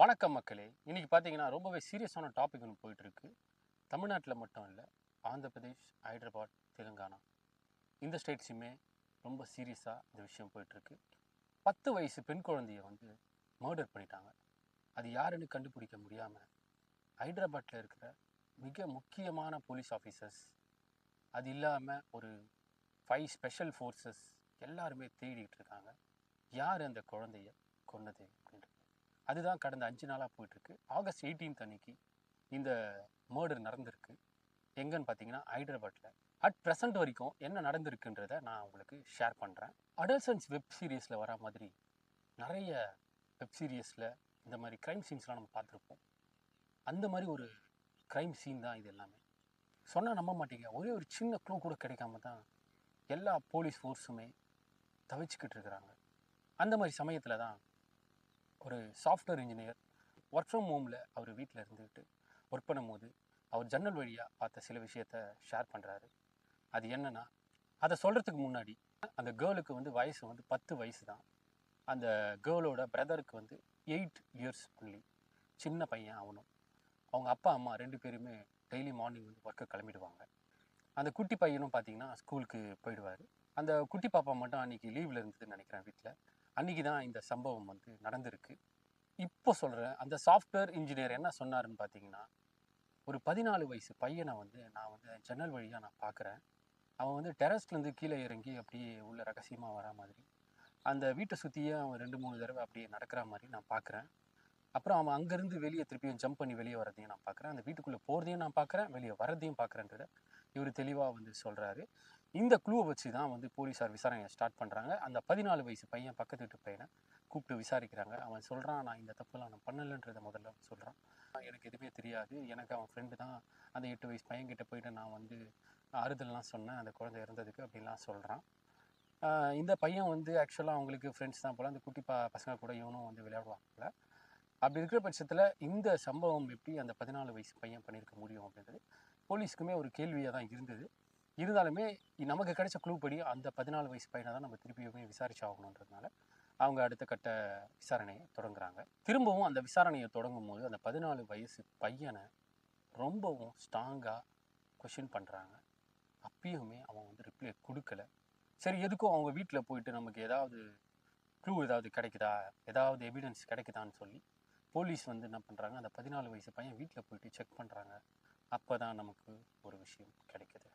வணக்கம் மக்களே. இன்னைக்கு பார்த்தீங்கன்னா ரொம்பவே சீரியஸான டாபிக் ஒன்று போயிட்டு இருக்கு. தமிழ்நாட்டில் மட்டும் இல்லை, ஆந்திர பிரதேஷ், ஹைதராபாத், தெலுங்கானா இந்த ஸ்டேட்ஸுமே ரொம்ப சீரியஸாக இந்த விஷயம் போயிட்டுருக்கு. 10 வயசு பெண் குழந்தைய வந்து மர்டர் பண்ணிட்டாங்க. அது யாருன்னு கண்டுபிடிக்க முடியாமல் ஹைதராபாத்தில் இருக்கிற மிக முக்கியமான போலீஸ் ஆஃபீஸர்ஸ், அது இல்லாமல் ஒரு 5 ஸ்பெஷல் ஃபோர்ஸஸ் எல்லாருமே தேடிட்டு இருக்காங்க. யார் அந்த குழந்தைய கொன்னது அப்படின்றது. அதுதான் கடந்த 5 நாளாக போயிட்டுருக்கு. ஆகஸ்ட் 18 அன்னைக்கு இந்த மர்டர் நடந்திருக்கு. எங்கன்னு பார்த்தீங்கன்னா ஹைதராபாத்தில். அட் ப்ரெசண்ட் வரைக்கும் என்ன நடந்திருக்குன்றதை நான் உங்களுக்கு ஷேர் பண்ணுறேன். அடல்சன்ஸ் வெப் சீரிஸில் வர மாதிரி நிறைய வெப் சீரியஸில் இந்த மாதிரி க்ரைம் சீன்ஸ்லாம் நம்ம பார்த்துருப்போம். அந்த மாதிரி ஒரு க்ரைம் சீன் தான் இது எல்லாமே. சொன்னால் நம்ப மாட்டீங்க, ஒரே ஒரு சின்ன க்ளூ கூட கிடைக்காம தான் எல்லா போலீஸ் ஃபோர்ஸுமே தவிச்சுக்கிட்டு இருக்கிறாங்க. அந்த மாதிரி சமயத்தில் தான் ஒரு சாஃப்ட்வேர் இன்ஜினியர் ஒர்க் ஃப்ரம் ஹோமில் அவர் வீட்டில் இருந்துக்கிட்டு ஒர்க் பண்ணும்போது அவர் ஜன்னல் வழியாக பார்த்த சில விஷயத்த ஷேர் பண்ணுறாரு. அது என்னென்னா, அதை சொல்கிறதுக்கு முன்னாடி அந்த கேர்ளுக்கு வந்து வயசு வந்து 10 வயசு தான். அந்த கேர்ளோட பிரதருக்கு வந்து 8 இயர்ஸ் ஒன்லி. சின்ன பையன் அவனும். அவங்க அப்பா அம்மா 2 பேருமே டெய்லி மார்னிங் வந்து ஒர்க்கு கிளம்பிடுவாங்க. அந்த குட்டி பையனும் பார்த்தீங்கன்னா ஸ்கூலுக்கு போயிடுவார். அந்த குட்டி பாப்பா மட்டும் அன்றைக்கி லீவில் இருந்ததுன்னு நினைக்கிறேன் வீட்டில். அன்றைக்கி தான் இந்த சம்பவம் வந்து நடந்திருக்கு. இப்போ சொல்கிறேன், அந்த சாஃப்ட்வேர் இன்ஜினியர் என்ன சொன்னாருன்னு பார்த்தீங்கன்னா, ஒரு 14 வயசு பையனை வந்து நான் வந்து ஜன்னல் வழியாக நான் பார்க்குறேன். அவன் வந்து டெரஸ்லேருந்து கீழே இறங்கி அப்படியே உள்ள ரகசியமாக வரா மாதிரி, அந்த வீட்டை சுற்றியே அவன் 2, 3 தடவை அப்படியே நடக்கிற மாதிரி நான் பார்க்குறேன். அப்புறம் அவன் அங்கேருந்து வெளியே திருப்பியும் ஜம்ப் பண்ணி வெளியே வரதையும் நான் பார்க்குறேன். அந்த வீட்டுக்குள்ளே போகிறதையும் நான் பார்க்குறேன், வெளியே வரதையும் பார்க்குறேன்றத இவர் தெளிவாக வந்து சொல்கிறாரு. இந்த க்ளூவை வச்சு தான் வந்து போலீஸார் விசாரணையை ஸ்டார்ட் பண்ணுறாங்க. அந்த 14 வயசு பையன், பக்கத்து வீட்டு பையனை கூப்பிட்டு விசாரிக்கிறாங்க. அவன் சொல்கிறான், நான் இந்த தப்புலாம் நான் பண்ணலைன்றதை முதல்ல சொல்கிறான். எனக்கு எதுவுமே தெரியாது, எனக்கு அவன் ஃப்ரெண்டு தான். அந்த 8 வயசு பையன்கிட்ட போயிட்டு நான் வந்து ஆறுதல்லாம் சொன்னேன் அந்த குழந்தை இறந்ததுக்கு அப்படின்லாம் சொல்கிறான். இந்த பையன் வந்து ஆக்சுவலாக அவங்களுக்கு ஃப்ரெண்ட்ஸ் தான் போல். அந்த குட்டி பசங்க கூட இவனும் வந்து விளையாடுவாங்கல்ல. அப்படி இருக்கிற பட்சத்தில் இந்த சம்பவம் எப்படி அந்த 14 வயசு பையன் பண்ணியிருக்க முடியும் அப்படின்றது போலீஸ்க்குமே ஒரு கேள்வியாக தான் இருந்தது. இருந்தாலுமே நமக்கு கிடைச்ச க்ளூ படி அந்த 14 வயசு பையனை தான் நம்ம திருப்பியுமே விசாரிச்சாகணுன்றதுனால அவங்க அடுத்த கட்ட விசாரணையை தொடங்குறாங்க. திரும்பவும் அந்த விசாரணையை தொடங்கும் போது அந்த 14 வயசு பையனை ரொம்பவும் ஸ்ட்ராங்காக கொஷின் பண்ணுறாங்க. அப்பயுமே அவன் வந்து ரிப்ளை கொடுக்கல. சரி, எதுக்கும் அவங்க வீட்டில் போயிட்டு நமக்கு ஏதாவது க்ளூ ஏதாவது கிடைக்குதா, ஏதாவது எவிடன்ஸ் கிடைக்குதான்னு சொல்லி போலீஸ் வந்து என்ன பண்ணுறாங்க, அந்த 14 வயசு பையன் வீட்டில் போயிட்டு செக் பண்ணுறாங்க. அப்போ தான் நமக்கு ஒரு விஷயம் கிடைக்குது.